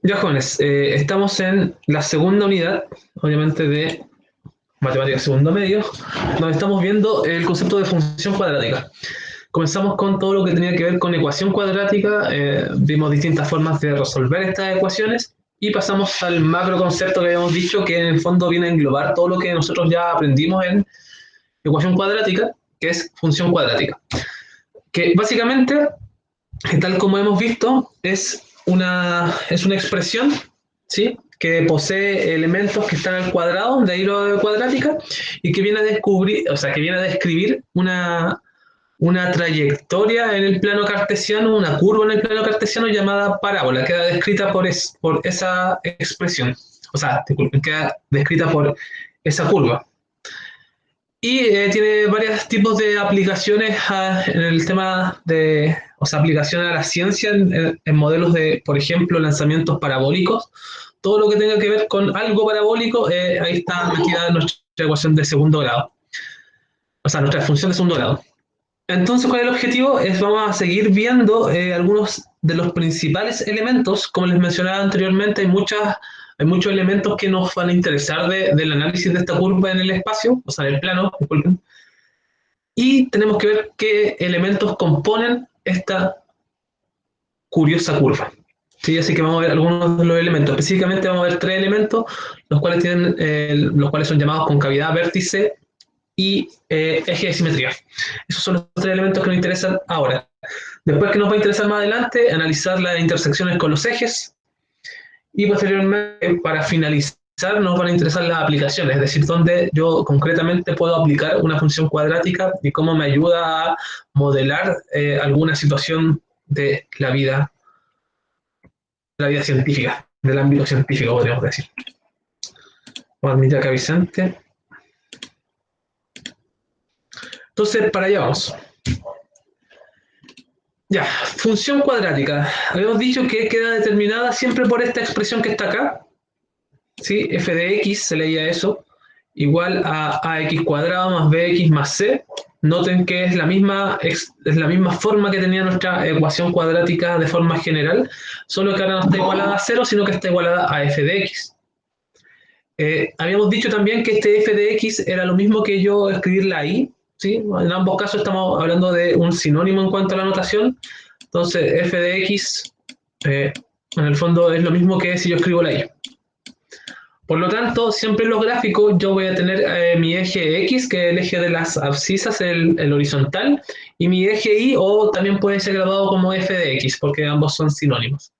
Ya, jóvenes, estamos en la segunda unidad, obviamente, de matemáticas segundo medio, donde estamos viendo el concepto de función cuadrática. Comenzamos con todo lo que tenía que ver con ecuación cuadrática, vimos distintas formas de resolver estas ecuaciones y pasamos al macro concepto que habíamos dicho, que en el fondo viene a englobar todo lo que nosotros ya aprendimos en ecuación cuadrática, que es función cuadrática. Que básicamente, tal como hemos visto, es una expresión, ¿sí?, que posee elementos que están al cuadrado, de ahí lo de cuadrática, y que viene a descubrir, o sea, que viene a describir una trayectoria en el plano cartesiano, una curva en el plano cartesiano llamada parábola, queda descrita por esa expresión, o sea, disculpen, queda descrita por esa curva. Y tiene varios tipos de aplicaciones en el tema de, o sea, aplicaciones a la ciencia en modelos de, por ejemplo, lanzamientos parabólicos. Todo lo que tenga que ver con algo parabólico, ahí está metida nuestra ecuación de segundo grado. O sea, nuestra función de segundo grado. Entonces, ¿cuál es el objetivo? Vamos a seguir viendo algunos de los principales elementos. Como les mencionaba anteriormente, hay muchos elementos que nos van a interesar del análisis de esta curva en el espacio, o sea, en el plano, disculpen. Y tenemos que ver qué elementos componen esta curiosa curva. ¿Sí? Así que vamos a ver algunos de los elementos. Específicamente vamos a ver tres elementos, los cuales son llamados concavidad, vértice y eje de simetría. Esos son los tres elementos que nos interesan ahora. Después, que nos va a interesar más adelante, analizar las intersecciones con los ejes, y posteriormente, para finalizar, nos van a interesar las aplicaciones, es decir, dónde yo concretamente puedo aplicar una función cuadrática y cómo me ayuda a modelar alguna situación de la vida científica, del ámbito científico, podríamos decir. Vamos a admitir acá a Vicente. Entonces, para allá vamos. Ya, función cuadrática. Habíamos dicho que queda determinada siempre por esta expresión que está acá, ¿sí? F de x, se leía eso, igual a ax cuadrado más bx más c. Noten que es la misma forma que tenía nuestra ecuación cuadrática de forma general, solo que ahora no está igualada a 0, sino que está igualada a f de x. Habíamos dicho también que este f de x era lo mismo que yo escribir la y, ¿sí? En ambos casos estamos hablando de un sinónimo en cuanto a la notación. Entonces, f de x en el fondo es lo mismo que si yo escribo la y. Por lo tanto, siempre en los gráficos yo voy a tener mi eje X, que es el eje de las abscisas, el horizontal, y mi eje Y, o también puede ser grabado como f de X, porque ambos son sinónimos.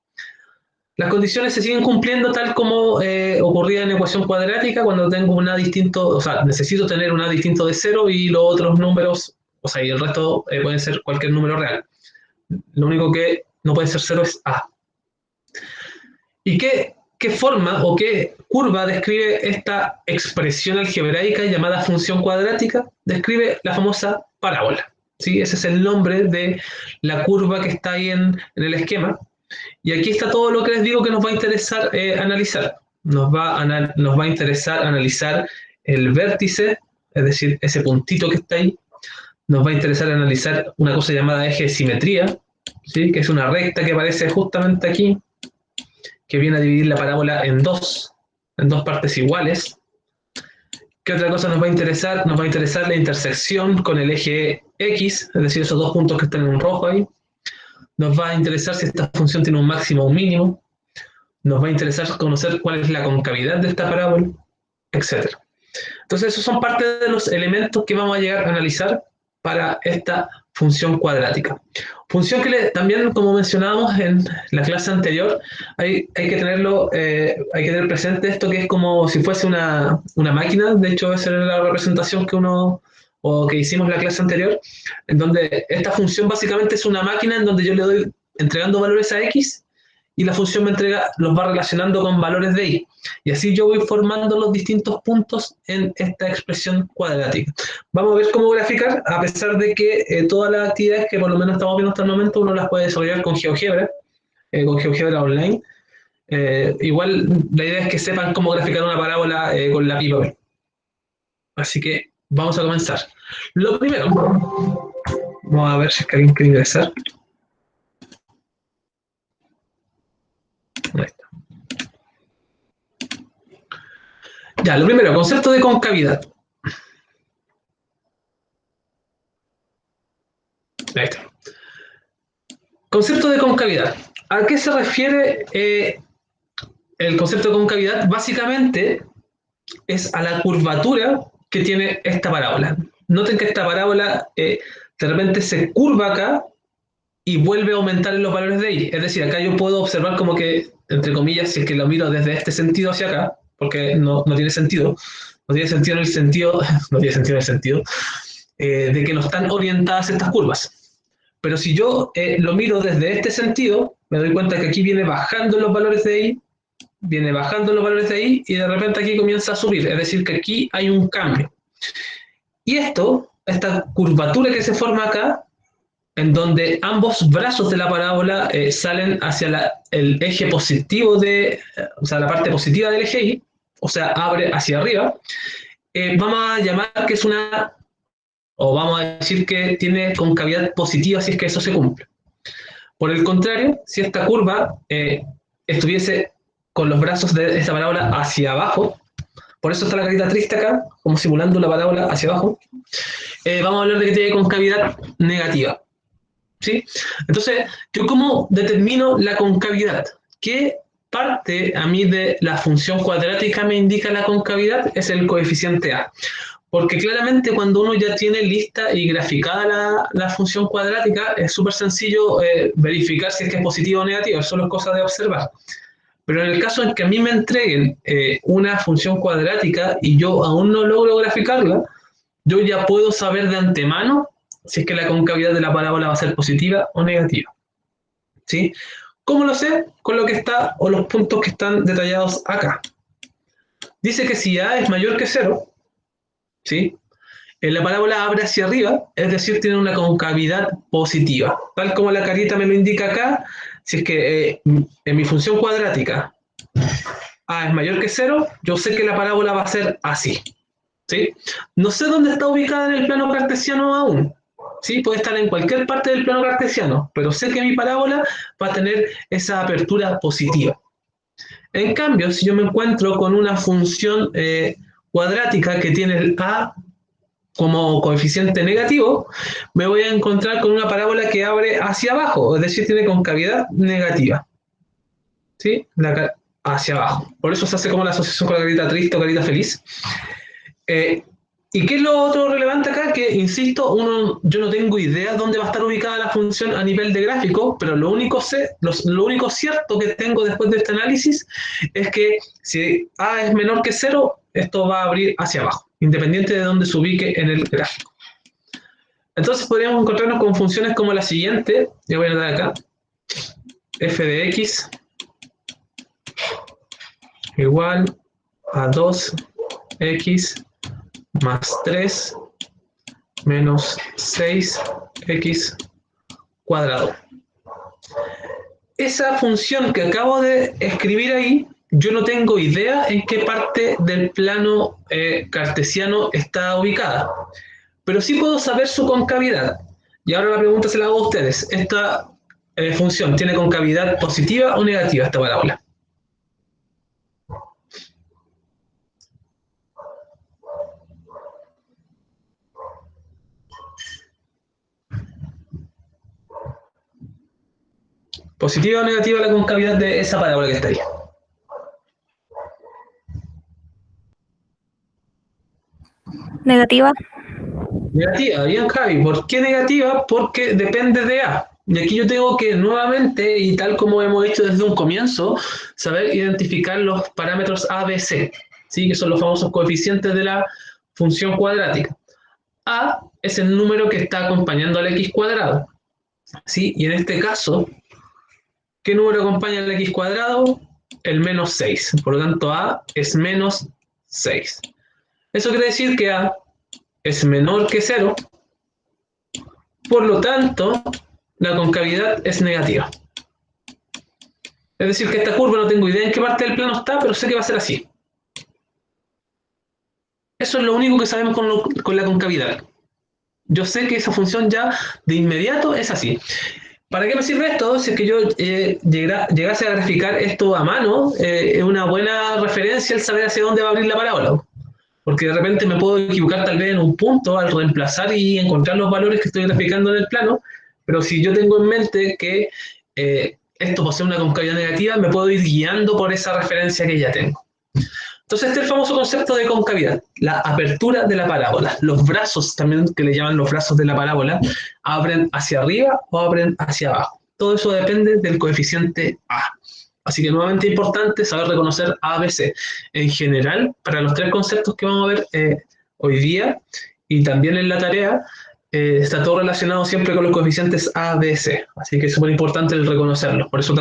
Las condiciones se siguen cumpliendo tal como ocurría en ecuación cuadrática, cuando tengo un A distinto, o sea, necesito tener un A distinto de 0 y los otros números, o sea, y el resto pueden ser cualquier número real. Lo único que no puede ser 0 es A. ¿Y qué forma o qué curva describe esta expresión algebraica llamada función cuadrática? Describe la famosa parábola. ¿Sí? Ese es el nombre de la curva que está ahí en el esquema. Y aquí está todo lo que les digo que nos va a interesar analizar. Nos va a interesar analizar el vértice, es decir, ese puntito que está ahí. Nos va a interesar analizar una cosa llamada eje de simetría, ¿sí? Que es una recta que aparece justamente aquí, que viene a dividir la parábola en dos partes iguales. ¿Qué otra cosa nos va a interesar? Nos va a interesar la intersección con el eje X, es decir, esos dos puntos que están en un rojo ahí. Nos va a interesar si esta función tiene un máximo o un mínimo. Nos va a interesar conocer cuál es la concavidad de esta parábola, etc. Entonces, esos son parte de los elementos que vamos a llegar a analizar para esta función cuadrática. Función que también, como mencionábamos en la clase anterior, hay que tener presente esto, que es como si fuese una máquina. De hecho, esa era la representación que hicimos en la clase anterior, en donde esta función básicamente es una máquina en donde yo le doy entregando valores a X, y la función los va relacionando con valores de y. Y así yo voy formando los distintos puntos en esta expresión cuadrática. Vamos a ver cómo graficar, a pesar de que todas las actividades que por lo menos estamos viendo hasta el momento, uno las puede desarrollar con GeoGebra online. Igual la idea es que sepan cómo graficar una parábola con lápiz y papel. Así que vamos a comenzar. Lo primero, vamos a ver si alguien quiere ingresar. Ahí está. Ya, lo primero, concepto de concavidad. Ahí está. Concepto de concavidad. ¿A qué se refiere el concepto de concavidad? Básicamente es a la curvatura que tiene esta parábola. Noten que esta parábola de repente se curva acá y vuelve a aumentar en los valores de y. Es decir, acá yo puedo observar como que, entre comillas, si es que lo miro desde este sentido hacia acá, porque no tiene sentido, no tiene sentido en el sentido, no tiene sentido en el sentido de que no están orientadas estas curvas. Pero si yo lo miro desde este sentido, me doy cuenta que aquí viene bajando los valores de y, viene bajando los valores de y, y de repente aquí comienza a subir. Es decir, que aquí hay un cambio. Y esta curvatura que se forma acá, en donde ambos brazos de la parábola salen hacia el eje positivo o sea, la parte positiva del eje y, o sea, abre hacia arriba, vamos a llamar que es o vamos a decir que tiene concavidad positiva si es que eso se cumple. Por el contrario, si esta curva estuviese con los brazos de esta parábola hacia abajo, por eso está la carita triste acá, como simulando la parábola hacia abajo, vamos a hablar de que tiene concavidad negativa. ¿Sí? Entonces, ¿yo cómo determino la concavidad? ¿Qué parte a mí de la función cuadrática me indica la concavidad? Es el coeficiente A. Porque claramente cuando uno ya tiene lista y graficada la función cuadrática, es súper sencillo verificar si es que es positivo o negativo, solo es cosa de observar. Pero en el caso en que a mí me entreguen una función cuadrática y yo aún no logro graficarla, yo ya puedo saber de antemano si es que la concavidad de la parábola va a ser positiva o negativa. ¿Sí? ¿Cómo lo sé? Con lo que está, o los puntos que están detallados acá. Dice que si A es mayor que 0, ¿sí? La parábola abre hacia arriba, es decir, tiene una concavidad positiva. Tal como la carita me lo indica acá, si es que en mi función cuadrática A es mayor que 0, yo sé que la parábola va a ser así. ¿Sí? No sé dónde está ubicada en el plano cartesiano aún. ¿Sí? Puede estar en cualquier parte del plano cartesiano, pero sé que mi parábola va a tener esa apertura positiva. En cambio, si yo me encuentro con una función cuadrática que tiene el a como coeficiente negativo, me voy a encontrar con una parábola que abre hacia abajo, es decir, tiene concavidad negativa. ¿Sí? Hacia abajo. Por eso se hace como la asociación con la carita triste o carita feliz. ¿Y qué es lo otro relevante acá? Que, insisto, yo no tengo idea dónde va a estar ubicada la función a nivel de gráfico, pero lo único cierto que tengo después de este análisis es que si A es menor que 0, esto va a abrir hacia abajo, independiente de dónde se ubique en el gráfico. Entonces podríamos encontrarnos con funciones como la siguiente, yo voy a dar acá, f de x igual a 2x más 3 menos 6x cuadrado. Esa función que acabo de escribir ahí, yo no tengo idea en qué parte del plano cartesiano está ubicada, pero sí puedo saber su concavidad. Y ahora la pregunta se la hago a ustedes. ¿Esta función tiene concavidad positiva o negativa, esta parábola? ¿Positiva o negativa la concavidad de esa parábola que está ahí? Negativa. Negativa, bien Javi. ¿Por qué negativa? Porque depende de A. Y aquí yo tengo que nuevamente, y tal como hemos hecho desde un comienzo, saber identificar los parámetros A, B, C, ¿sí? Que son los famosos coeficientes de la función cuadrática. A es el número que está acompañando al x cuadrado, ¿sí? Y en este caso, ¿qué número acompaña al x cuadrado? El menos 6. Por lo tanto, A es menos 6. Eso quiere decir que A es menor que 0, por lo tanto, la concavidad es negativa. Es decir, que esta curva no tengo idea en qué parte del plano está, pero sé que va a ser así. Eso es lo único que sabemos con la concavidad. Yo sé que esa función ya de inmediato es así. ¿Para qué me sirve esto? Si es que yo llegase a graficar esto a mano, es una buena referencia el saber hacia dónde va a abrir la parábola. Porque de repente me puedo equivocar tal vez en un punto al reemplazar y encontrar los valores que estoy graficando en el plano, pero si yo tengo en mente que esto posee una concavidad negativa, me puedo ir guiando por esa referencia que ya tengo. Entonces, este es el famoso concepto de concavidad, la apertura de la parábola. Los brazos, también que le llaman los brazos de la parábola, abren hacia arriba o abren hacia abajo. Todo eso depende del coeficiente A. Así que nuevamente importante saber reconocer A, B, C. En general, para los tres conceptos que vamos a ver hoy día y también en la tarea, está todo relacionado siempre con los coeficientes A, B, C. Así que es súper importante el reconocerlos. Por eso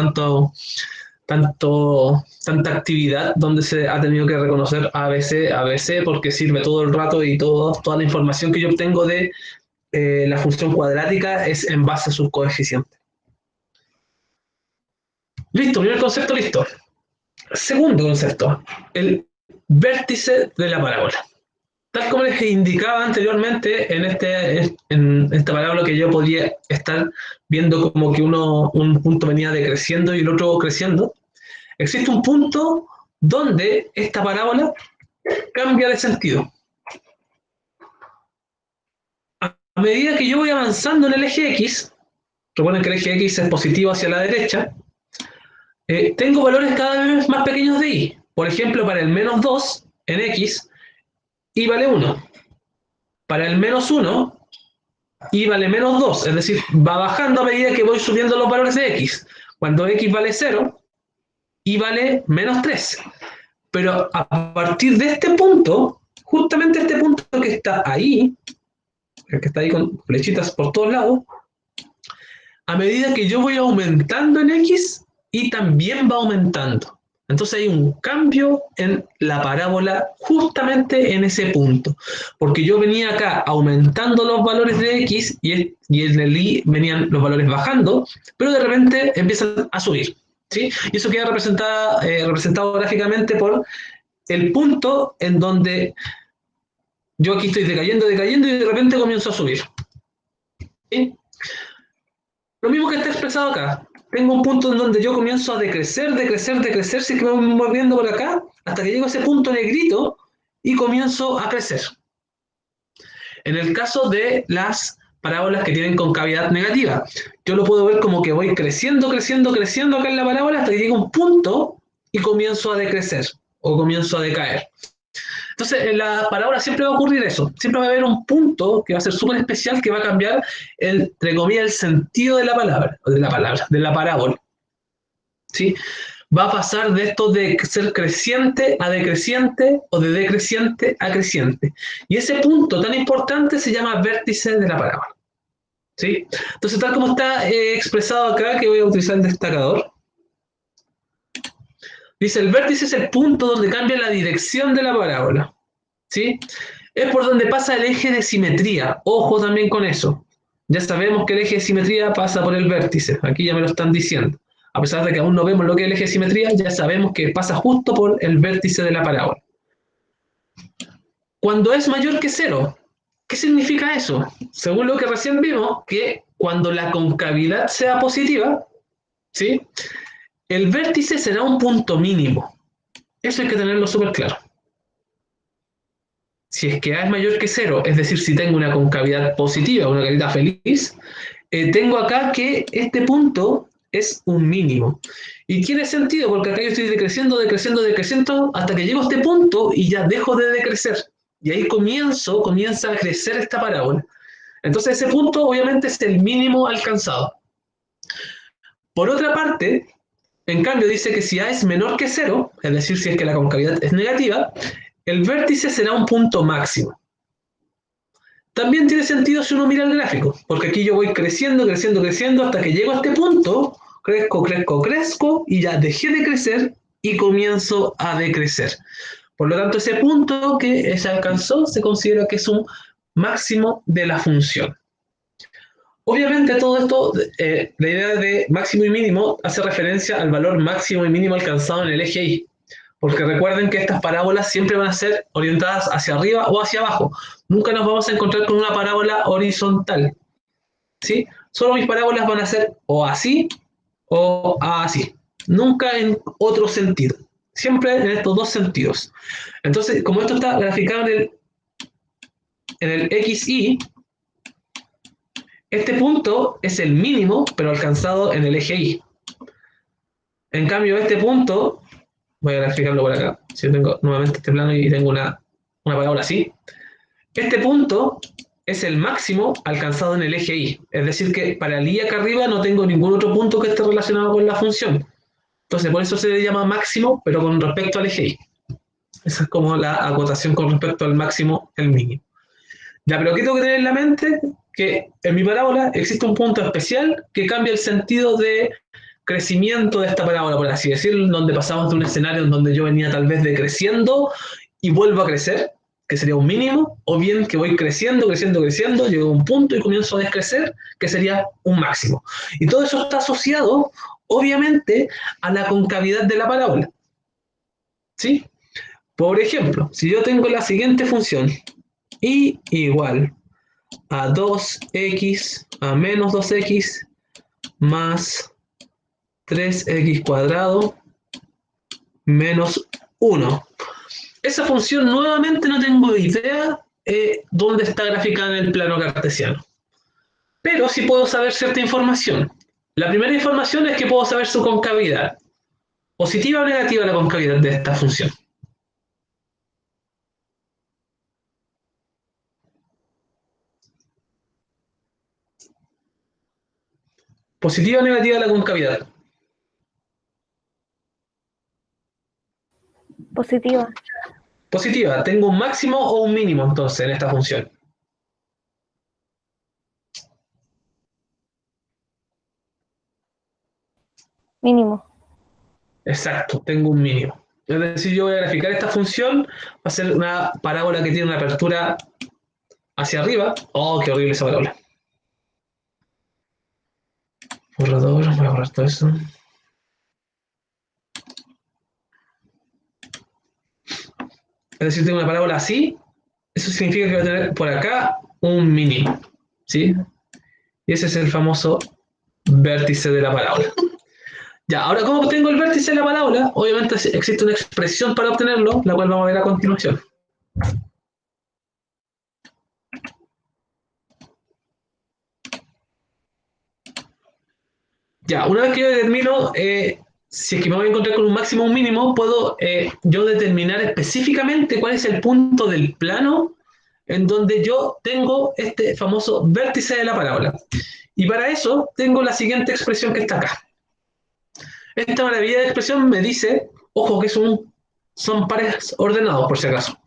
tanta actividad donde se ha tenido que reconocer ABC, porque sirve todo el rato y toda la información que yo obtengo de la función cuadrática es en base a sus coeficientes. Listo, primer concepto listo. Segundo concepto, el vértice de la parábola. Tal como les indicaba anteriormente, en esta parábola que yo podía estar viendo como que un punto venía decreciendo y el otro creciendo, existe un punto donde esta parábola cambia de sentido. A medida que yo voy avanzando en el eje X, recuerden que el eje X es positivo hacia la derecha, tengo valores cada vez más pequeños de Y. Por ejemplo, para el menos 2 en X, Y vale 1. Para el menos 1, Y vale menos 2. Es decir, va bajando a medida que voy subiendo los valores de X. Cuando X vale 0, Y vale menos 3. Pero a partir de este punto, justamente este punto que está ahí, el que está ahí con flechitas por todos lados, a medida que yo voy aumentando en X, Y también va aumentando. Entonces hay un cambio en la parábola justamente en ese punto. Porque yo venía acá aumentando los valores de X y en el Y venían los valores bajando, pero de repente empiezan a subir. ¿Sí? Y eso queda representado gráficamente por el punto en donde yo aquí estoy decayendo y de repente comienzo a subir. ¿Sí? Lo mismo que está expresado acá. Tengo un punto en donde yo comienzo a decrecer, si es que me voy moviendo por acá, hasta que llego a ese punto negrito y comienzo a crecer. En el caso de las parábolas que tienen concavidad negativa, yo lo puedo ver como que voy creciendo acá en la parábola hasta que llega un punto y comienzo a decrecer o comienzo a decaer. Entonces, en la parábola siempre va a ocurrir eso. Siempre va a haber un punto que va a ser súper especial que va a cambiar, entre comillas, el sentido de la parábola. ¿Sí? Va a pasar de esto de ser creciente a decreciente o de decreciente a creciente. Y ese punto tan importante se llama vértice de la parábola. ¿Sí? Entonces, tal como está expresado acá, que voy a utilizar el destacador, dice, el vértice es el punto donde cambia la dirección de la parábola. ¿Sí? Es por donde pasa el eje de simetría. Ojo también con eso. Ya sabemos que el eje de simetría pasa por el vértice. Aquí ya me lo están diciendo. A pesar de que aún no vemos lo que es el eje de simetría, ya sabemos que pasa justo por el vértice de la parábola. Cuando es mayor que 0, ¿qué significa eso? Según lo que recién vimos, que cuando la concavidad sea positiva, ¿sí? El vértice será un punto mínimo. Eso hay que tenerlo súper claro. Si es que A es mayor que 0, es decir, si tengo una concavidad positiva, una carita feliz, tengo acá que este punto es un mínimo. Y tiene sentido, porque acá yo estoy decreciendo, hasta que llego a este punto y ya dejo de decrecer. Y ahí comienza a crecer esta parábola. Entonces ese punto obviamente es el mínimo alcanzado. Por otra parte, en cambio dice que si A es menor que 0, es decir, si es que la concavidad es negativa, el vértice será un punto máximo. También tiene sentido si uno mira el gráfico, porque aquí yo voy creciendo hasta que llego a este punto, crezco y ya dejé de crecer y comienzo a decrecer. Por lo tanto, ese punto que se alcanzó se considera que es un máximo de la función. Obviamente todo esto, la idea de máximo y mínimo hace referencia al valor máximo y mínimo alcanzado en el eje Y. Porque recuerden que estas parábolas siempre van a ser orientadas hacia arriba o hacia abajo. Nunca nos vamos a encontrar con una parábola horizontal. ¿Sí? solo mis parábolas van a ser o así o así. Nunca en otro sentido. Siempre en estos dos sentidos. Entonces, como esto está graficado en el XY, este punto es el mínimo, pero alcanzado en el eje Y. En cambio, este punto, voy a graficarlo por acá, si yo tengo nuevamente este plano y tengo una parábola así, este punto es el máximo alcanzado en el eje Y. Es decir, que para el Y acá arriba no tengo ningún otro punto que esté relacionado con la función. Entonces, por eso se le llama máximo, pero con respecto al eje Y. Esa es como la acotación con respecto al máximo, el mínimo. Ya, pero ¿qué tengo que tener en la mente? Que en mi parábola existe un punto especial que cambia el sentido de crecimiento de esta parábola, por así decirlo, donde pasamos de un escenario en donde yo venía tal vez decreciendo y vuelvo a crecer, que sería un mínimo, o bien que voy creciendo, llego a un punto y comienzo a descrecer, que sería un máximo. Y todo eso está asociado, obviamente, a la concavidad de la parábola. ¿Sí? Por ejemplo, si yo tengo la siguiente función, y igual a 2x a menos 2x más 3x cuadrado menos 1. Esa función nuevamente no tengo idea dónde está graficada en el plano cartesiano. Pero sí puedo saber cierta información. La primera información es que puedo saber su concavidad. ¿Positiva o negativa la concavidad de esta función? ¿Positiva o negativa la concavidad? Positiva. Positiva. ¿Tengo un máximo o un mínimo entonces en esta función? Mínimo. Exacto, tengo un mínimo. Es decir, yo voy a graficar esta función, va a ser una parábola que tiene una apertura hacia arriba. Oh, qué horrible esa parábola. Borrador, voy a borrar todo eso. Es decir, tengo una parábola así, eso significa que voy a tener por acá un mínimo, ¿sí? Y ese es el famoso vértice de la parábola. Ya, ahora, ¿cómo obtengo el vértice de la parábola? Obviamente existe una expresión para obtenerlo, la cual vamos a ver a continuación. Ya, una vez que yo determino si es que me voy a encontrar con un máximo o un mínimo, puedo yo determinar específicamente cuál es el punto del plano en donde yo tengo este famoso vértice de la parábola. Y para eso tengo la siguiente expresión que está acá. Esta maravilla de expresión me dice, ojo que son pares ordenados por si acaso.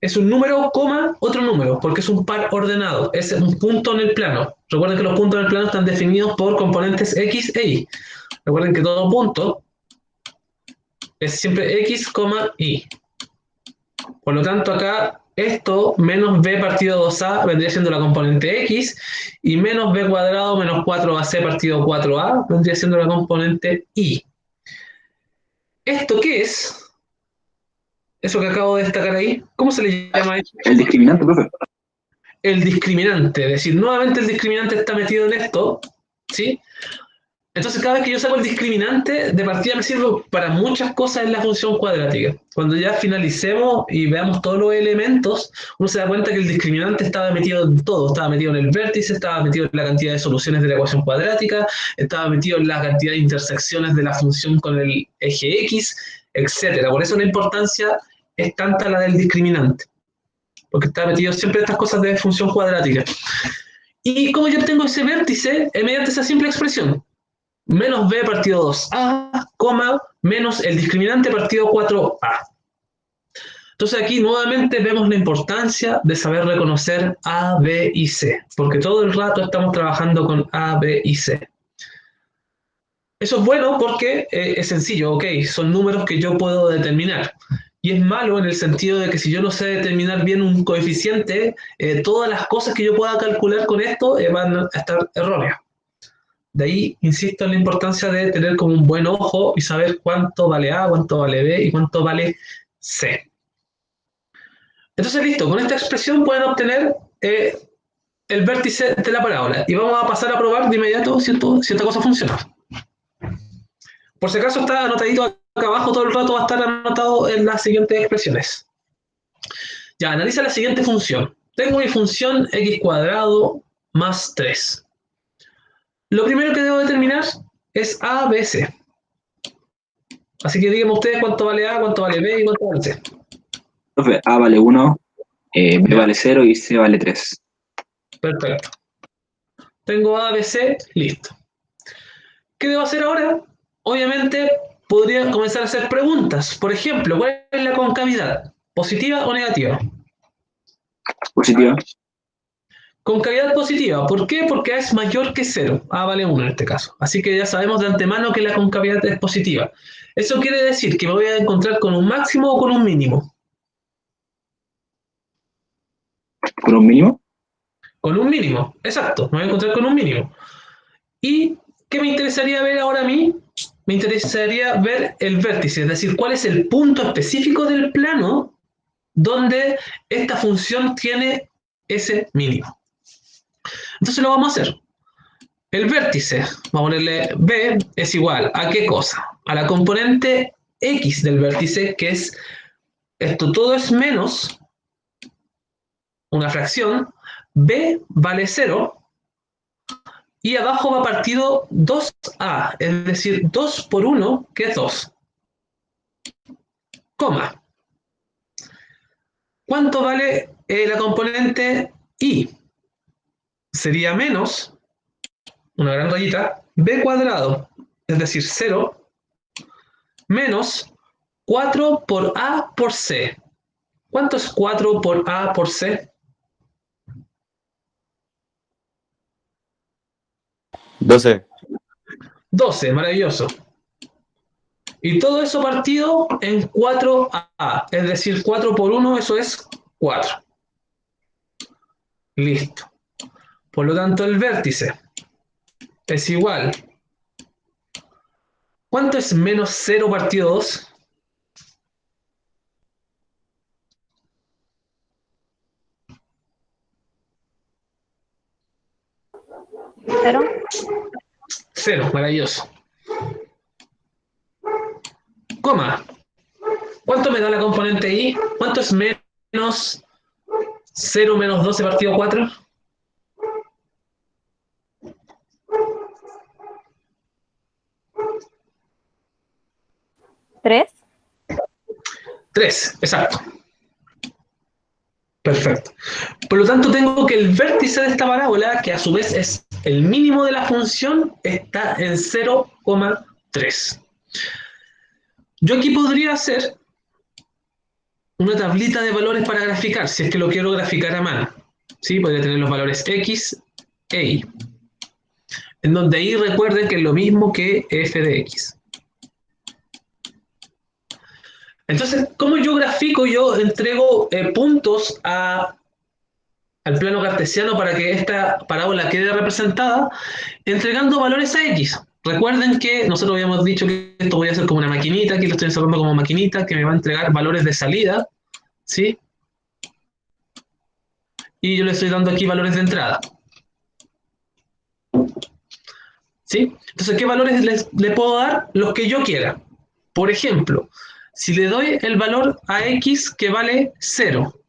Es un número, coma, otro número, porque es un par ordenado, es un punto en el plano. Recuerden que los puntos en el plano están definidos por componentes X e Y. Recuerden que todo punto es siempre X, Y. Por lo tanto, acá esto menos b partido 2a vendría siendo la componente X y menos b cuadrado menos 4ac partido 4a vendría siendo la componente Y. ¿Esto qué es? Eso que acabo de destacar ahí, ¿cómo se le llama eso? El discriminante, profe. El discriminante, es decir, nuevamente el discriminante está metido en esto, ¿sí? Entonces cada vez que yo saco el discriminante, de partida me sirve para muchas cosas en la función cuadrática. Cuando ya finalicemos y veamos todos los elementos, uno se da cuenta que el discriminante estaba metido en todo, estaba metido en el vértice, estaba metido en la cantidad de soluciones de la ecuación cuadrática, estaba metido en la cantidad de intersecciones de la función con el eje X, etc. Por eso la importancia es tanta la del discriminante, porque está metido siempre en estas cosas de función cuadrática. ¿Y cómo yo obtengo ese vértice? Mediante esa simple expresión. Menos b partido 2a, menos el discriminante partido 4a. Entonces aquí nuevamente vemos la importancia de saber reconocer A, B y C, porque todo el rato estamos trabajando con A, B y C. Eso es bueno porque es sencillo, ok, son números que yo puedo determinar. Y es malo en el sentido de que si yo no sé determinar bien un coeficiente, todas las cosas que yo pueda calcular con esto van a estar erróneas. De ahí, insisto en la importancia de tener como un buen ojo y saber cuánto vale A, cuánto vale B y cuánto vale C. Entonces, listo, con esta expresión pueden obtener el vértice de la parábola. Y vamos a pasar a probar de inmediato si esta cosa funciona. Por si acaso está anotadito acá abajo, todo el rato va a estar anotado en las siguientes expresiones. Ya, analiza la siguiente función. Tengo mi función x cuadrado más 3. Lo primero que debo determinar es a, b, c. Así que díganme ustedes cuánto vale a, cuánto vale b y cuánto vale c. Profe, A vale 1, B Ya, vale 0 y C vale 3. perfecto. Tengo a, b, c, listo. ¿Qué debo hacer ahora? Obviamente podría comenzar a hacer preguntas. Por ejemplo, ¿cuál es la concavidad? ¿Positiva o negativa? Positiva. Concavidad positiva. ¿Por qué? Porque A es mayor que 0. A vale 1 en este caso. Así que ya sabemos de antemano que la concavidad es positiva. Eso quiere decir que me voy a encontrar con un máximo o con un mínimo. ¿Con un mínimo? Con un mínimo, exacto. Me voy a encontrar con un mínimo. ¿Y qué me interesaría ver ahora a mí? Me interesaría ver el vértice, es decir, cuál es el punto específico del plano donde esta función tiene ese mínimo. Entonces lo vamos a hacer. El vértice, vamos a ponerle B, es igual a ¿qué cosa? A la componente X del vértice, que es, esto todo es menos una fracción, B vale 0, y abajo va partido 2A, es decir, 2 por 1, que es 2, coma. ¿Cuánto vale la componente Y? Sería menos, una gran rayita, B cuadrado, es decir, 0, menos 4 por A por C. ¿Cuánto es 4 por A por C? 12. 12, maravilloso. Y todo eso partido en 4A, es decir, 4 por 1, eso es 4. Listo. Por lo tanto, el vértice es igual. ¿Cuánto es menos 0 partido 2? 0. 0, maravilloso. Coma. ¿Cuánto me da la componente Y? ¿Cuánto es menos 0 menos 12 partido 4? 3. 3, exacto. Perfecto. Por lo tanto, tengo que el vértice de esta parábola, que a su vez es el mínimo de la función, está en 0,3. Yo aquí podría hacer una tablita de valores para graficar, si es que lo quiero graficar a mano. ¿Sí? Podría tener los valores X e Y. En donde Y recuerden que es lo mismo que f de X. Entonces, ¿cómo yo grafico? Yo entrego puntos al plano cartesiano para que esta parábola quede representada, entregando valores a X. Recuerden que nosotros habíamos dicho que esto voy a hacer como una maquinita, aquí lo estoy encerrando como maquinita, que me va a entregar valores de salida, ¿sí? Y yo le estoy dando aquí valores de entrada, ¿sí? Entonces, ¿qué valores le puedo dar? Los que yo quiera. Por ejemplo, si le doy el valor a X que vale 0,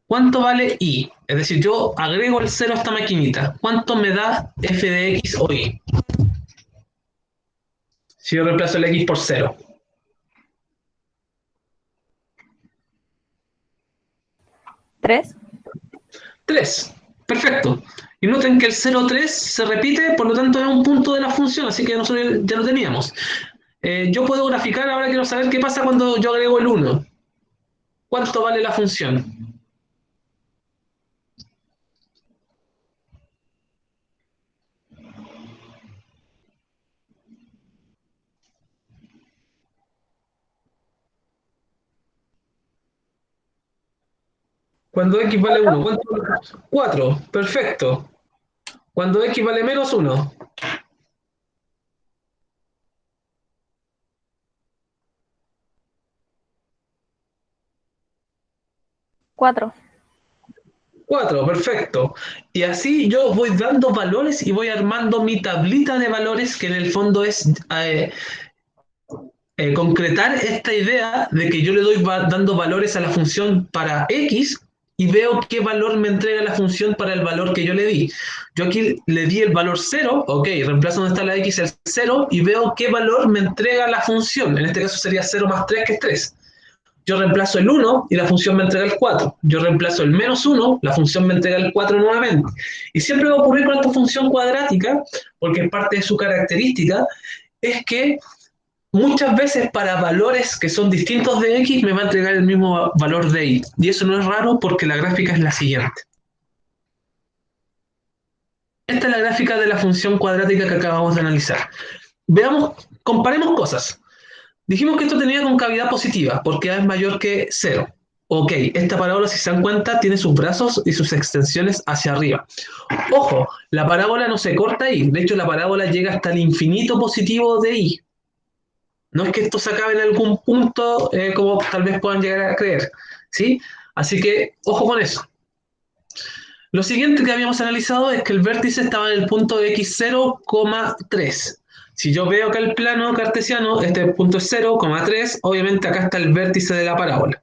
¿cuánto vale Y? Es decir, yo agrego el 0 a esta maquinita. ¿Cuánto me da f de X o Y? Si yo reemplazo el X por 0. 3. 3. Perfecto. Y noten que el 0,3 se repite, por lo tanto es un punto de la función, así que nosotros ya lo teníamos. Yo puedo graficar, ahora quiero saber qué pasa cuando yo agrego el 1. ¿Cuánto vale la función? Cuando X vale 1, ¿cuánto vale? 4. Perfecto. Cuando X vale menos 1. 4. 4, perfecto. Y así yo voy dando valores y voy armando mi tablita de valores, que en el fondo es concretar esta idea de que yo le doy dando valores a la función para x y veo qué valor me entrega la función para el valor que yo le di. Yo aquí le di el valor 0, ok, reemplazo donde está la x el 0 y veo qué valor me entrega la función. En este caso sería 0 más 3, que es 3. Yo reemplazo el 1 y la función me entrega el 4. Yo reemplazo el menos 1, la función me entrega el 4 nuevamente. Y siempre va a ocurrir con esta función cuadrática, porque parte de su característica es que muchas veces para valores que son distintos de x me va a entregar el mismo valor de y. Y eso no es raro porque la gráfica es la siguiente. Esta es la gráfica de la función cuadrática que acabamos de analizar. Veamos, comparemos cosas. Dijimos que esto tenía concavidad positiva, porque A es mayor que 0. Ok, esta parábola, si se dan cuenta, tiene sus brazos y sus extensiones hacia arriba. Ojo, la parábola no se corta ahí. De hecho, la parábola llega hasta el infinito positivo de y. No es que esto se acabe en algún punto, como tal vez puedan llegar a creer. ¿Sí? Así que, ojo con eso. Lo siguiente que habíamos analizado es que el vértice estaba en el punto de x0, 3. Si yo veo acá el plano cartesiano, este punto es 0,3, obviamente acá está el vértice de la parábola.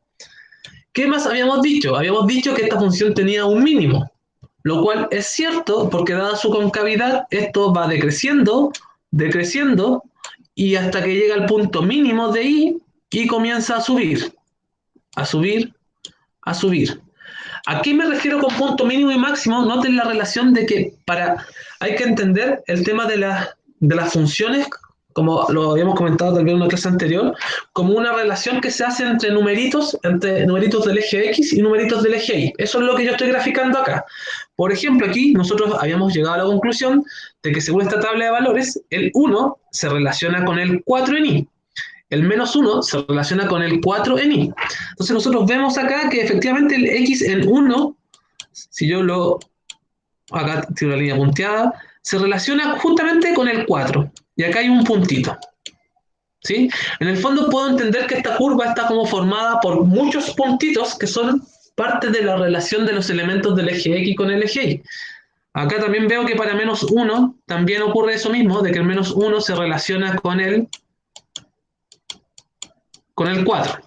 ¿Qué más habíamos dicho? Habíamos dicho que esta función tenía un mínimo, lo cual es cierto porque dada su concavidad, esto va decreciendo, decreciendo, y hasta que llega al punto mínimo de y comienza a subir, a subir, a subir. ¿A qué me refiero con punto mínimo y máximo? Noten la relación de que hay que entender el tema de las funciones, como lo habíamos comentado tal vez en una clase anterior, como una relación que se hace entre numeritos del eje X y numeritos del eje Y. Eso es lo que yo estoy graficando acá. Por ejemplo, aquí nosotros habíamos llegado a la conclusión de que según esta tabla de valores, el 1 se relaciona con el 4 en Y. El menos 1 se relaciona con el 4 en y. Entonces nosotros vemos acá que efectivamente el x en 1, si yo acá tiene una línea punteada, se relaciona justamente con el 4. Y acá hay un puntito. ¿Sí? En el fondo puedo entender que esta curva está como formada por muchos puntitos que son parte de la relación de los elementos del eje X con el eje Y. Acá también veo que para menos 1 también ocurre eso mismo, de que el menos 1 se relaciona con el 4.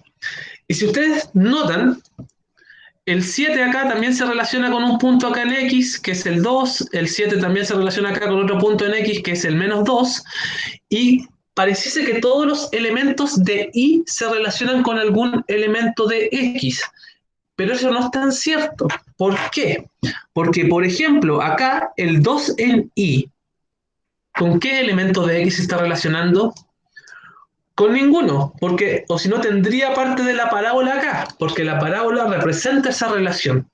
Y si ustedes notan, el 7 acá también se relaciona con un punto acá en X, que es el 2, el 7 también se relaciona acá con otro punto en X, que es el menos 2, y pareciese que todos los elementos de Y se relacionan con algún elemento de X, pero eso no es tan cierto. ¿Por qué? Porque, por ejemplo, acá el 2 en Y, ¿con qué elemento de X se está relacionando? Con ninguno, porque, o si no, tendría parte de la parábola acá, porque la parábola representa esa relación.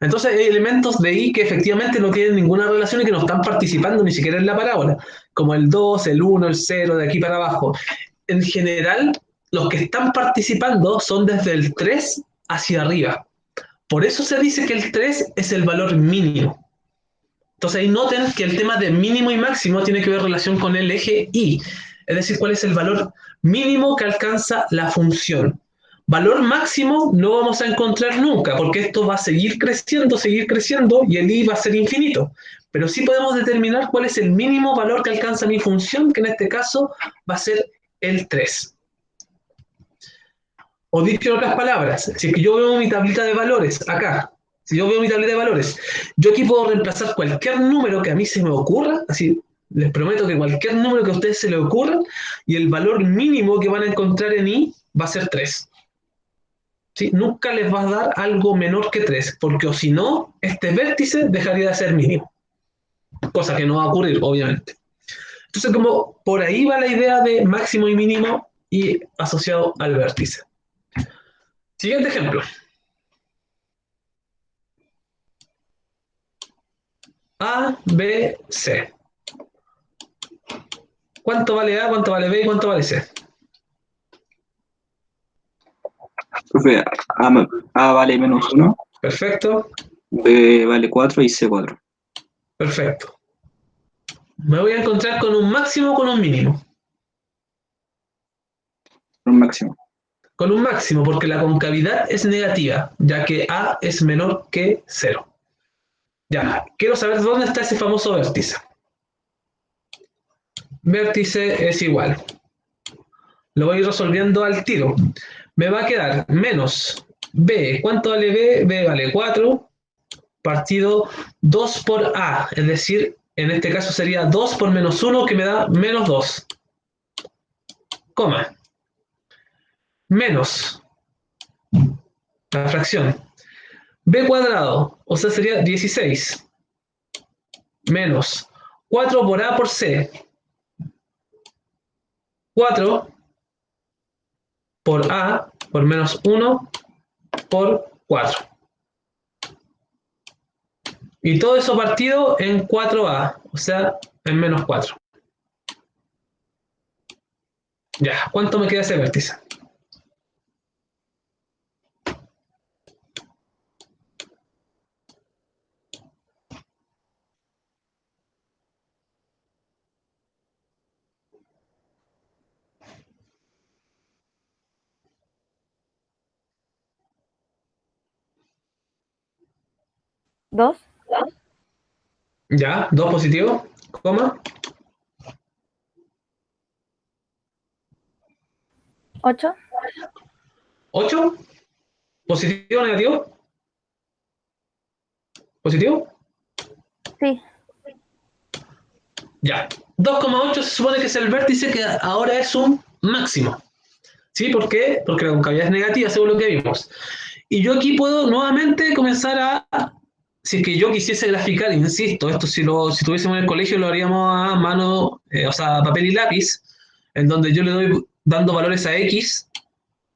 Entonces hay elementos de Y que efectivamente no tienen ninguna relación y que no están participando ni siquiera en la parábola, como el 2, el 1, el 0, de aquí para abajo. En general, los que están participando son desde el 3 hacia arriba. Por eso se dice que el 3 es el valor mínimo. Entonces ahí noten que el tema de mínimo y máximo tiene que ver relación con el eje Y. Es decir, cuál es el valor mínimo que alcanza la función. Valor máximo no vamos a encontrar nunca, porque esto va a seguir creciendo, y el y va a ser infinito. Pero sí podemos determinar cuál es el mínimo valor que alcanza mi función, que en este caso va a ser el 3. O dicho en otras palabras, si es que yo veo mi tablita de valores acá, si yo veo mi tablita de valores, yo aquí puedo reemplazar cualquier número que a mí se me ocurra, así les prometo que cualquier número que a ustedes se les ocurra, y el valor mínimo que van a encontrar en y va a ser 3. ¿Sí? Nunca les va a dar algo menor que 3, porque o si no, este vértice dejaría de ser mínimo. Cosa que no va a ocurrir, obviamente. Entonces, como por ahí va la idea de máximo y mínimo y asociado al vértice. Siguiente ejemplo. A, B, C. ¿Cuánto vale A, cuánto vale B y cuánto vale C? Profe, A vale menos 1, Perfecto, B vale 4 y C 4. perfecto. Me voy a encontrar con un máximo o con un mínimo. Un máximo. con un máximo, porque la concavidad es negativa, ya que A es menor que 0. Ya, quiero saber dónde está ese famoso vértice. Vértice es igual. Lo voy resolviendo al tiro. Me va a quedar menos B. ¿Cuánto vale B? B vale 4 partido 2 por A. Es decir, en este caso sería 2 por menos 1 que me da menos 2. Coma. Menos la fracción. B cuadrado, o sea, sería 16. Menos 4 por A por C. 4 por A por menos 1 por 4. Y todo eso partido en 4A, o sea, en menos 4. Ya, ¿cuánto me queda ese vértice? Dos. Ya, 2 positivo, coma, 8. 8, positivo o negativo, positivo, Sí. ya. 2,8 se supone que es el vértice que ahora es un máximo. ¿Sí? ¿Por qué? Porque la concavidad es negativa, según lo que vimos. Y yo aquí puedo nuevamente comenzar a, si es que yo quisiese graficar, insisto, esto si tuviésemos en el colegio lo haríamos a mano, o sea, papel y lápiz, en donde yo le doy dando valores a X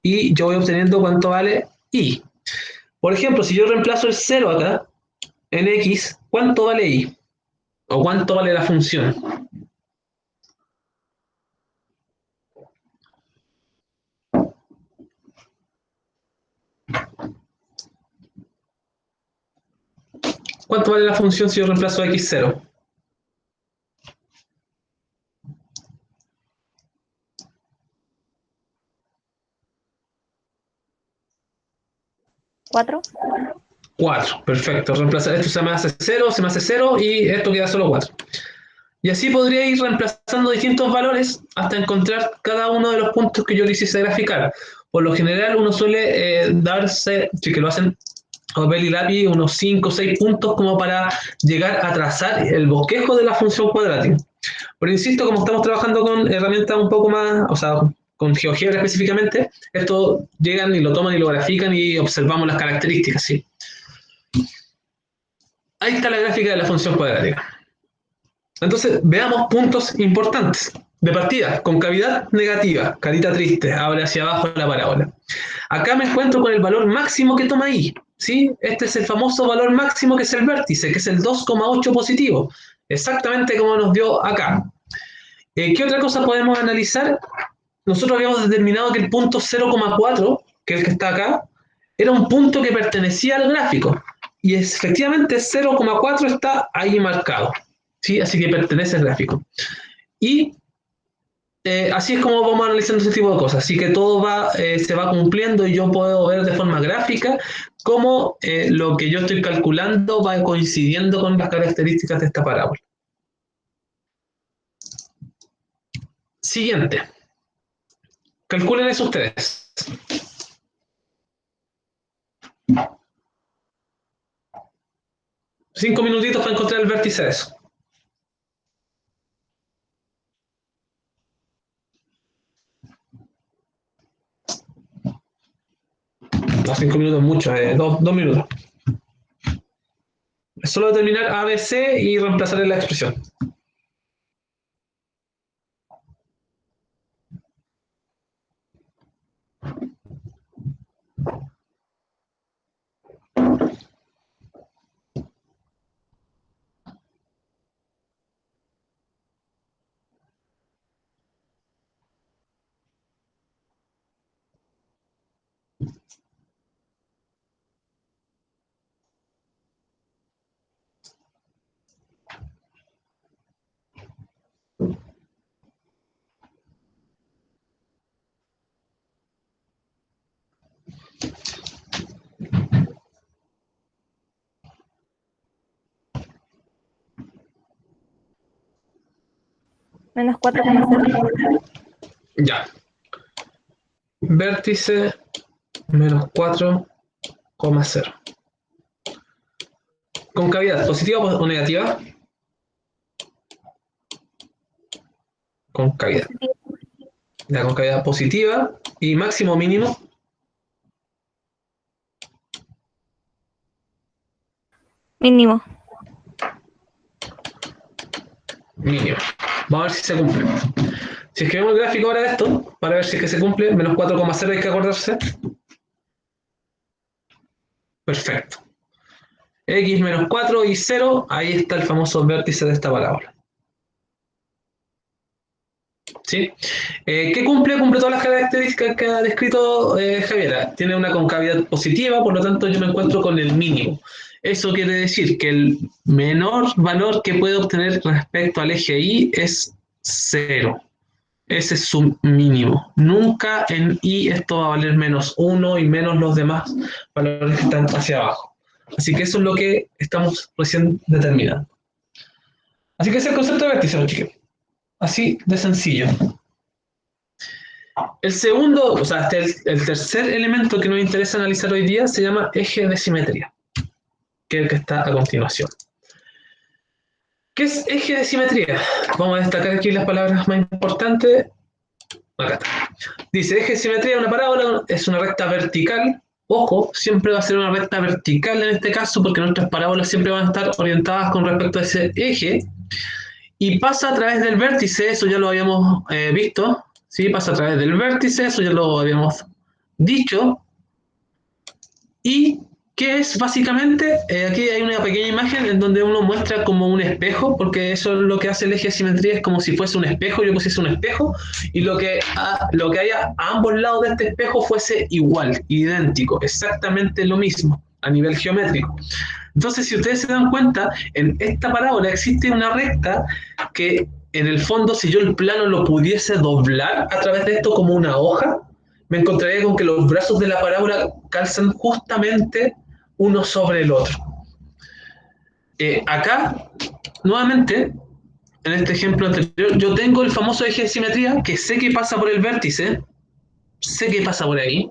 y yo voy obteniendo cuánto vale Y. Por ejemplo, si yo reemplazo el 0 acá en X, ¿cuánto vale Y? ¿O cuánto vale la función? ¿Cuánto vale la función si yo reemplazo a X0? 4. 4, perfecto. Reemplazar esto se me hace 0 y esto queda solo 4. Y así podría ir reemplazando distintos valores hasta encontrar cada uno de los puntos que yo quisiese graficar. Por lo general uno suele darse, si que lo hacen a papel y lápiz, unos 5 o 6 puntos como para llegar a trazar el bosquejo de la función cuadrática. Pero insisto, como estamos trabajando con herramientas un poco más, o sea, con GeoGebra específicamente, esto llegan y lo toman y lo grafican y observamos las características, ¿sí? Ahí está la gráfica de la función cuadrática. Entonces, veamos puntos importantes. De partida, concavidad negativa, carita triste, abre hacia abajo la parábola. Acá me encuentro con el valor máximo que toma I, ¿sí? Este es el famoso valor máximo que es el vértice, que es el 2,8 positivo, exactamente como nos dio acá. ¿Qué otra cosa podemos analizar? Nosotros habíamos determinado que el punto 0,4, que es el que está acá, era un punto que pertenecía al gráfico. Y efectivamente 0,4 está ahí marcado. ¿Sí? Así que pertenece al gráfico. Y así es como vamos analizando ese tipo de cosas. Así que todo se va cumpliendo y yo puedo ver de forma gráfica cómo lo que yo estoy calculando va coincidiendo con las características de esta parábola. Siguiente. Calculen eso ustedes. 5 minutitos para encontrar el vértice de eso. No, 5 minutos es mucho, 2 minutos. Es solo determinar A, B, C y reemplazar en la expresión. Menos 4,0. Ya. Vértice menos 4,0. Concavidad, ¿positiva o negativa? Concavidad. Positivo. La concavidad positiva y máximo o mínimo. Mínimo. Mínimo. Vamos a ver si se cumple. Si escribimos el gráfico ahora de esto, para ver si es que se cumple, menos 4,0 hay que acordarse. Perfecto. X menos 4 y 0, ahí está el famoso vértice de esta parábola. ¿Sí? ¿Qué cumple? Cumple todas las características que ha descrito Javiera. Tiene una concavidad positiva, por lo tanto yo me encuentro con el mínimo. Eso quiere decir que el menor valor que puede obtener respecto al eje Y es 0. Ese es su mínimo. Nunca en Y esto va a valer menos 1 y menos los demás valores que están hacia abajo. Así que eso es lo que estamos recién determinando. Así que ese es el concepto de vértice, chicos. Así de sencillo. El segundo, o sea, el tercer elemento que nos interesa analizar hoy día se llama eje de simetría, que es el que está a continuación. ¿Qué es eje de simetría? Vamos a destacar aquí las palabras más importantes. Acá está. Dice, eje de simetría de una parábola es una recta vertical. Ojo, siempre va a ser una recta vertical en este caso, porque nuestras parábolas siempre van a estar orientadas con respecto a ese eje. Y pasa a través del vértice, eso ya lo habíamos visto. ¿Sí? Pasa a través del vértice, eso ya lo habíamos dicho. Y que es básicamente, aquí hay una pequeña imagen en donde uno muestra como un espejo, porque eso es lo que hace el eje de simetría, es como si fuese un espejo, yo pusiese un espejo, y lo que haya a ambos lados de este espejo fuese igual, idéntico, exactamente lo mismo, a nivel geométrico. Entonces, si ustedes se dan cuenta, en esta parábola existe una recta que, en el fondo, si yo el plano lo pudiese doblar a través de esto como una hoja, me encontraría con que los brazos de la parábola calzan justamente uno sobre el otro. Acá, nuevamente, en este ejemplo anterior, yo tengo el famoso eje de simetría que sé que pasa por el vértice, sé que pasa por ahí,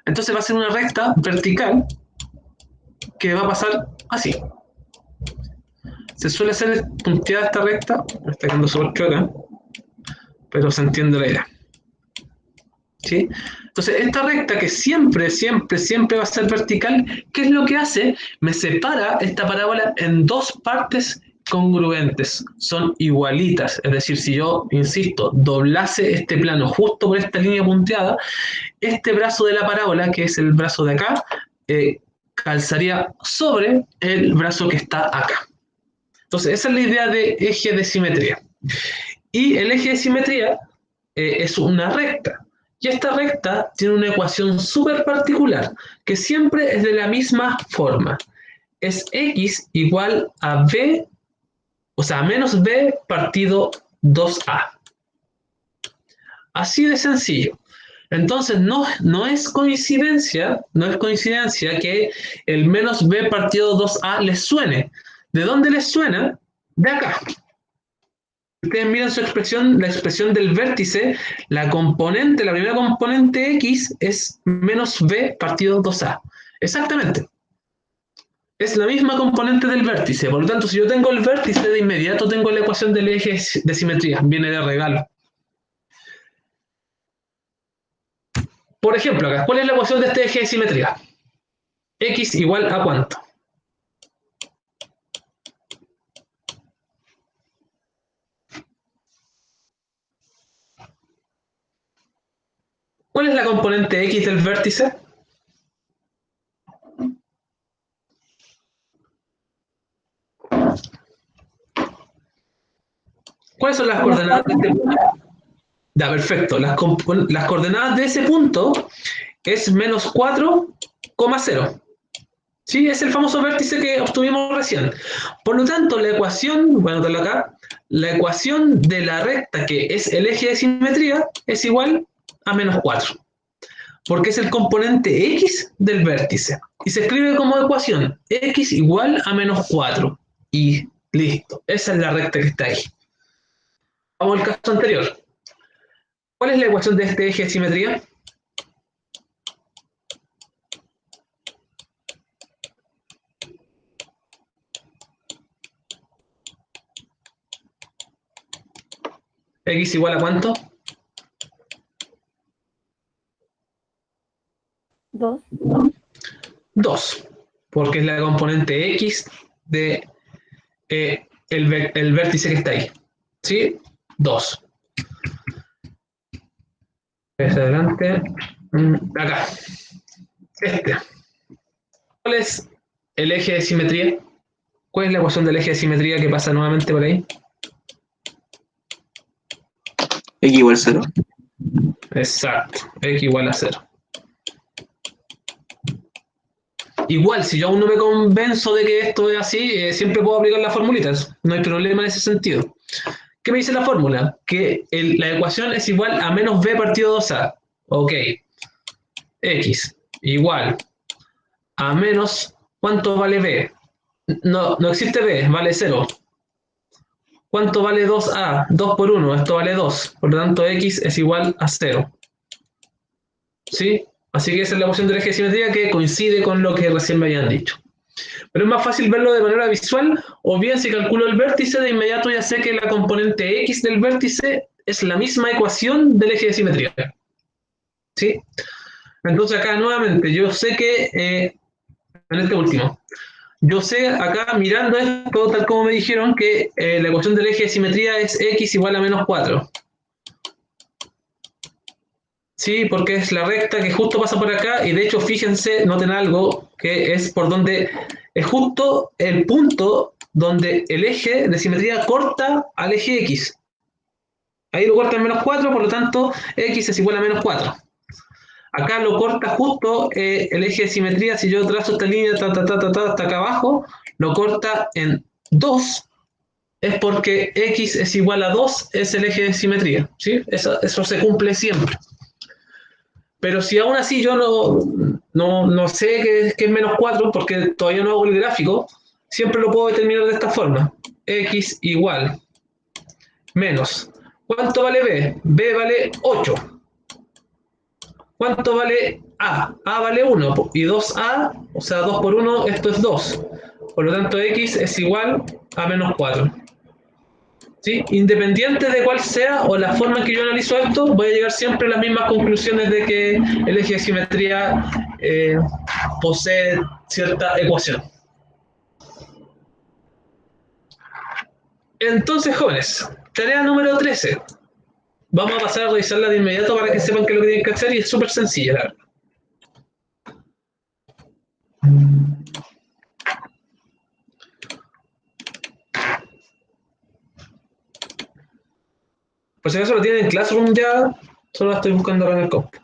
entonces va a ser una recta vertical que va a pasar así. Se suele hacer punteada esta recta, me está quedando súper chueca, pero se entiende la idea. ¿Sí? Entonces, esta recta que siempre va a ser vertical, ¿qué es lo que hace? Me separa esta parábola en dos partes congruentes, son igualitas. Es decir, si yo, insisto, doblase este plano justo por esta línea punteada, este brazo de la parábola, que es el brazo de acá, calzaría sobre el brazo que está acá. Entonces, esa es la idea de eje de simetría. Y el eje de simetría es una recta. Y esta recta tiene una ecuación súper particular, que siempre es de la misma forma. Es x igual a b, o sea, a menos b partido 2a. Así de sencillo. Entonces, no es coincidencia que el menos b partido 2a les suene. ¿De dónde les suena? De acá. Ustedes miran su expresión, la expresión del vértice, la primera componente x es menos b partido 2a. Exactamente. Es la misma componente del vértice. Por lo tanto, si yo tengo el vértice, de inmediato tengo la ecuación del eje de simetría. Viene de regalo. Por ejemplo, acá, ¿cuál es la ecuación de este eje de simetría? X igual a ¿cuánto? ¿Cuál es la componente x del vértice? ¿Cuáles son las coordenadas de este punto? Ya, perfecto. Las coordenadas de ese punto es menos 4,0. ¿Sí? Es el famoso vértice que obtuvimos recién. Por lo tanto, la ecuación, voy a anotarlo acá, la ecuación de la recta que es el eje de simetría es igual a menos 4. Porque es el componente x del vértice. Y se escribe como ecuación x igual a menos 4. Y listo. Esa es la recta que está ahí. Vamos al caso anterior. ¿Cuál es la ecuación de este eje de simetría? ¿X igual a cuánto? 2. 2, porque es la componente X de el vértice que está ahí. ¿Sí? 2. Hacia adelante. Acá. Este. ¿Cuál es el eje de simetría? ¿Cuál es la ecuación del eje de simetría que pasa nuevamente por ahí? X igual 0. Exacto. X igual a 0. Igual, si yo aún no me convenzo de que esto es así, siempre puedo aplicar las formulitas. No hay problema en ese sentido. ¿Qué me dice la fórmula? Que la ecuación es igual a menos b partido 2a. Ok. X igual a menos, ¿cuánto vale b? No existe b, vale 0. ¿Cuánto vale 2a? 2 por 1, esto vale 2. Por lo tanto, x es igual a 0. ¿Sí? Así que esa es la ecuación del eje de simetría que coincide con lo que recién me habían dicho. Pero es más fácil verlo de manera visual, o bien si calculo el vértice, de inmediato ya sé que la componente x del vértice es la misma ecuación del eje de simetría. ¿Sí? Entonces acá nuevamente, yo sé que, en este último, yo sé acá mirando esto, tal como me dijeron, que la ecuación del eje de simetría es x igual a menos 4. Sí, porque es la recta que justo pasa por acá, y de hecho fíjense, noten algo, que es por donde, es justo el punto donde el eje de simetría corta al eje x. Ahí lo corta en menos 4, por lo tanto x es igual a menos 4. Acá lo corta justo el eje de simetría, si yo trazo esta línea hasta acá abajo, lo corta en 2, es porque x es igual a 2, es el eje de simetría. ¿Sí? Eso se cumple siempre. Pero si aún así yo no sé que es menos 4, porque todavía no hago el gráfico, siempre lo puedo determinar de esta forma. X igual menos. ¿Cuánto vale b? B vale 8. ¿Cuánto vale a? A vale 1. Y 2a, o sea, 2 por 1, esto es 2. Por lo tanto, x es igual a menos 4. ¿Sí? Independiente de cuál sea o la forma en que yo analizo esto, voy a llegar siempre a las mismas conclusiones de que el eje de simetría posee cierta ecuación. Entonces, jóvenes, tarea número 13. Vamos a pasar a revisarla de inmediato para que sepan qué es lo que tienen que hacer, y es súper sencilla, la verdad. Por si acaso lo tienen en Classroom ya, solo la estoy buscando ahora en el comp.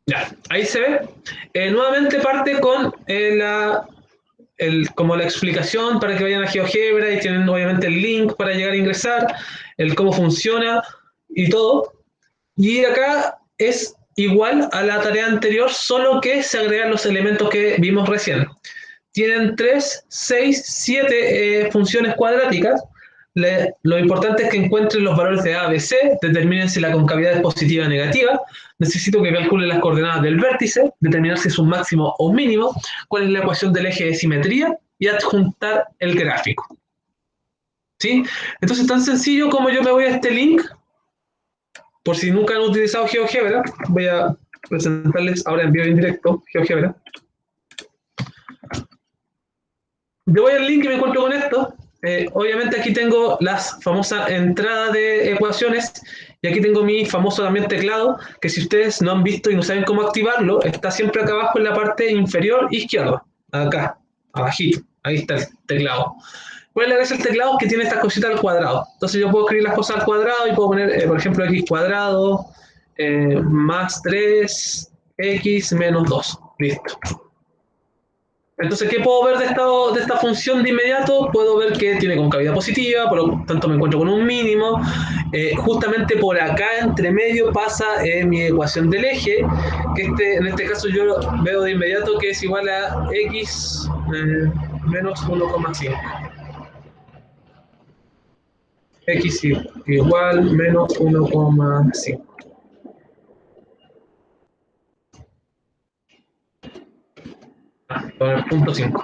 Ya, ahí se ve. Nuevamente parte con como la explicación para que vayan a GeoGebra, y tienen obviamente el link para llegar a ingresar, el cómo funciona y todo. Y acá es igual a la tarea anterior, solo que se agregan los elementos que vimos recién. Tienen 3, 6, 7 funciones cuadráticas. Lo importante es que encuentren los valores de A, B, C, determinen si la concavidad es positiva o negativa. Necesito que calculen las coordenadas del vértice, determinar si es un máximo o un mínimo, cuál es la ecuación del eje de simetría y adjuntar el gráfico. ¿Sí? Entonces, tan sencillo como yo me voy a este link, por si nunca han utilizado GeoGebra, voy a presentarles ahora en vivo en directo GeoGebra. Yo voy al link y me encuentro con esto. Obviamente aquí tengo las famosas entradas de ecuaciones, y aquí tengo mi famoso también teclado, que si ustedes no han visto y no saben cómo activarlo, está siempre acá abajo en la parte inferior izquierda, acá, abajito, ahí está el teclado. ¿Cuál es la gracia del teclado? Que tiene estas cositas al cuadrado. Entonces yo puedo escribir las cosas al cuadrado y puedo poner, por ejemplo, x cuadrado más 3x menos 2. Listo. Entonces, ¿qué puedo ver de esta función de inmediato? Puedo ver que tiene concavidad positiva, por lo tanto me encuentro con un mínimo. Justamente por acá, entre medio, pasa mi ecuación del eje, que en este caso yo veo de inmediato que es igual a x menos 1,5. X igual menos 1,5. Con el punto 5.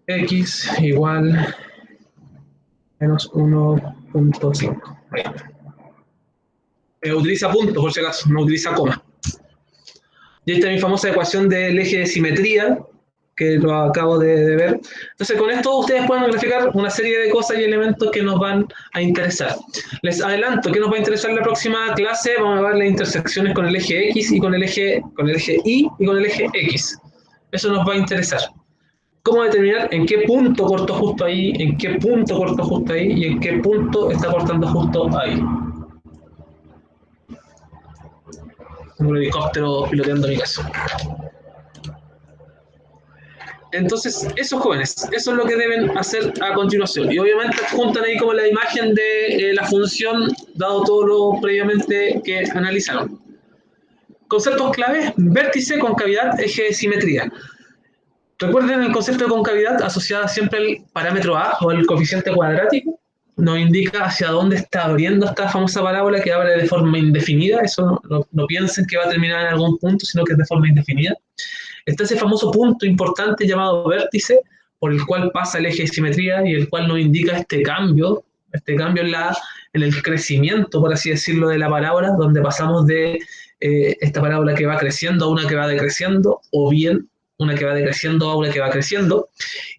X igual menos 1,5. Utiliza punto, por si acaso, no utiliza coma. Y esta es mi famosa ecuación del eje de simetría, que lo acabo de ver. Entonces, con esto ustedes pueden graficar una serie de cosas y elementos que nos van a interesar. Les adelanto que nos va a interesar en la próxima clase. Vamos a ver las intersecciones con el eje X y con el eje Y y con el eje X. Eso nos va a interesar. Cómo determinar en qué punto corto justo ahí, en qué punto corto justo ahí y en qué punto está cortando justo ahí. Un helicóptero piloteando mi caso. Entonces, esos jóvenes, eso es lo que deben hacer a continuación. Y obviamente juntan ahí como la imagen de la función, dado todo lo previamente que analizaron. Conceptos claves: vértice, concavidad, eje de simetría. Recuerden el concepto de concavidad asociado siempre al parámetro A o al coeficiente cuadrático. Nos indica hacia dónde está abriendo esta famosa parábola que abre de forma indefinida. Eso no piensen que va a terminar en algún punto, sino que es de forma indefinida. Está ese famoso punto importante llamado vértice, por el cual pasa el eje de simetría y el cual nos indica este cambio en el crecimiento, por así decirlo, de la parábola, donde pasamos de esta parábola que va creciendo a una que va decreciendo, o bien una que va decreciendo a una que va creciendo,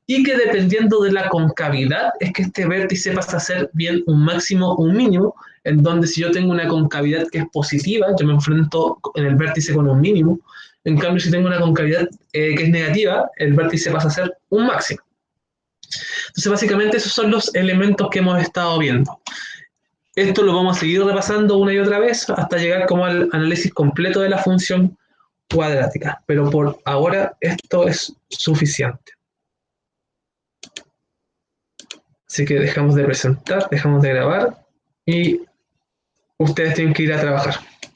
y que dependiendo de la concavidad es que este vértice pasa a ser bien un máximo o un mínimo, en donde si yo tengo una concavidad que es positiva, yo me enfrento en el vértice con un mínimo. En cambio, si tengo una concavidad que es negativa, el vértice pasa a ser un máximo. Entonces, básicamente, esos son los elementos que hemos estado viendo. Esto lo vamos a seguir repasando una y otra vez hasta llegar como al análisis completo de la función cuadrática. Pero por ahora esto es suficiente. Así que dejamos de presentar, dejamos de grabar y ustedes tienen que ir a trabajar.